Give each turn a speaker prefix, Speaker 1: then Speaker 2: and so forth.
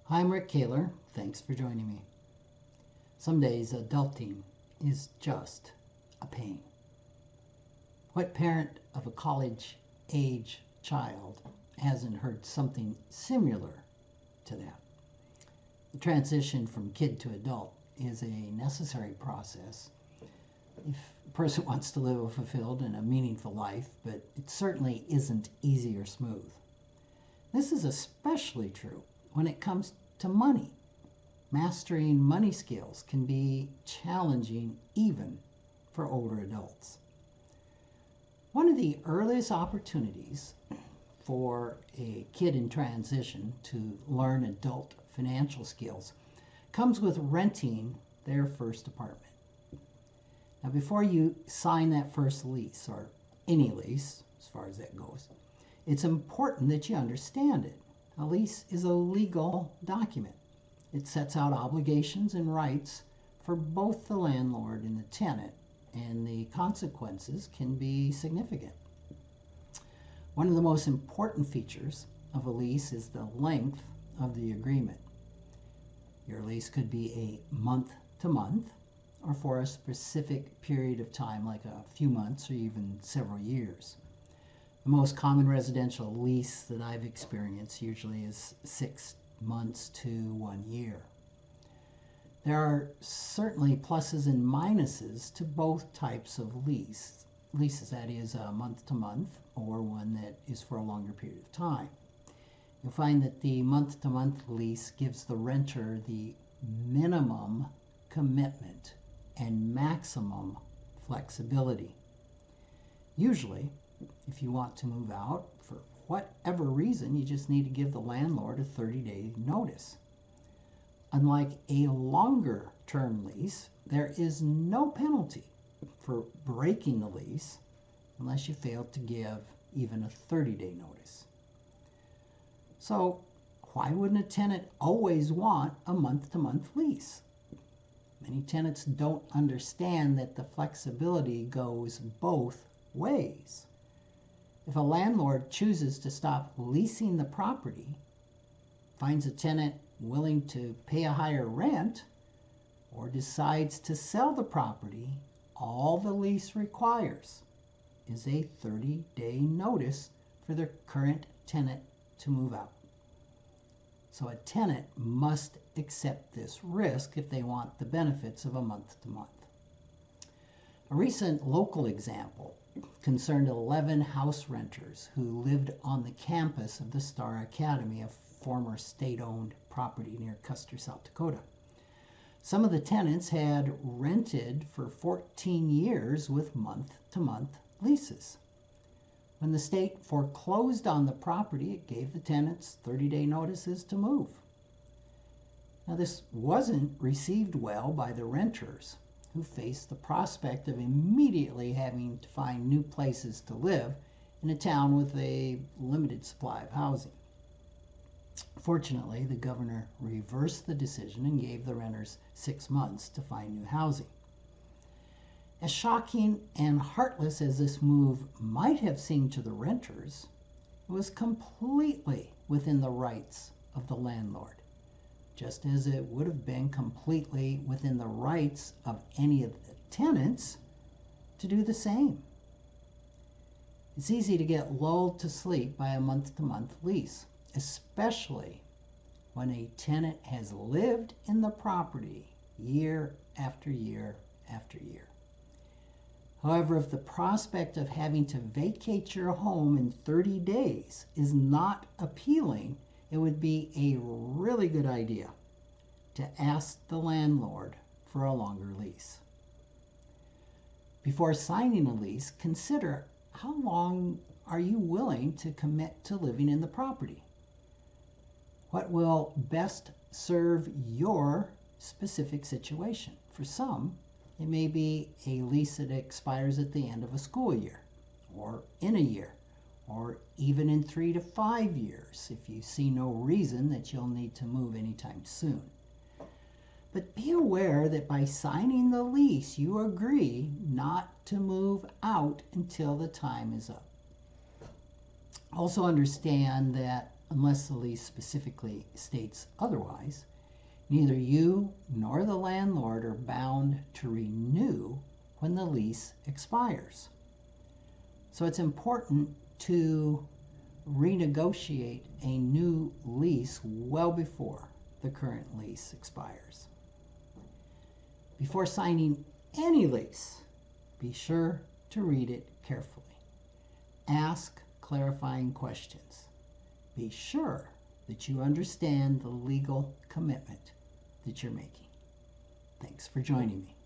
Speaker 1: Hi, I'm Rick Kaler. Thanks for joining me. Some days adulting is just a pain. What parent of a college age child hasn't heard something similar to that? The transition from kid to adult is a necessary process if a person wants to live a fulfilled and a meaningful life, but it certainly isn't easy or smooth. This is especially true when it comes to money. Mastering money skills can be challenging even for older adults. One of the earliest opportunities for a kid in transition to learn adult financial skills comes with renting their first apartment. Now, before you sign that first lease, or any lease, as far as that goes, it's important that you understand it. A lease is a legal document. It sets out obligations and rights for both the landlord and the tenant, and the consequences can be significant. One of the most important features of a lease is the length of the agreement. Your lease could be a month to month or for a specific period of time, like a few months or even several years. The most common residential lease that I've experienced usually is 6 months to 1 year. There are certainly pluses and minuses to both types of leases, that is a month to month or one that is for a longer period of time. You'll find that the month to month lease gives the renter the minimum commitment and maximum flexibility. Usually, if you want to move out for whatever reason, you just need to give the landlord a 30-day notice. Unlike a longer term lease, there is no penalty for breaking the lease unless you fail to give even a 30-day notice. So, why wouldn't a tenant always want a month-to-month lease? Many tenants don't understand that the flexibility goes both ways. If a landlord chooses to stop leasing the property, finds a tenant willing to pay a higher rent, or decides to sell the property, all the lease requires is a 30-day notice for the current tenant to move out. So a tenant must accept this risk if they want the benefits of a month to month. A recent local example concerned 11 house renters who lived on the campus of the Star Academy, a former state-owned property near Custer, South Dakota. Some of the tenants had rented for 14 years with month-to-month leases. When the state foreclosed on the property, it gave the tenants 30-day notices to move. Now, this wasn't received well by the renters, who faced the prospect of immediately having to find new places to live in a town with a limited supply of housing. Fortunately, the governor reversed the decision and gave the renters 6 months to find new housing. As shocking and heartless as this move might have seemed to the renters, it was completely within the rights of the landlord, just as it would have been completely within the rights of any of the tenants to do the same. It's easy to get lulled to sleep by a month-to-month lease, especially when a tenant has lived in the property year after year after year. However, if the prospect of having to vacate your home in 30 days is not appealing, it would be a really good idea to ask the landlord for a longer lease. Before signing a lease, consider how long are you willing to commit to living in the property? What will best serve your specific situation? For some, it may be a lease that expires at the end of a school year, or in a year, or even in 3 to 5 years if you see no reason that you'll need to move anytime soon. But be aware that by signing the lease, you agree not to move out until the time is up. Also understand that unless the lease specifically states otherwise, neither you nor the landlord are bound to renew when the lease expires. So it's important to renegotiate a new lease well before the current lease expires. Before signing any lease, be sure to read it carefully. Ask clarifying questions. Be sure that you understand the legal commitment that you're making. Thanks for joining me.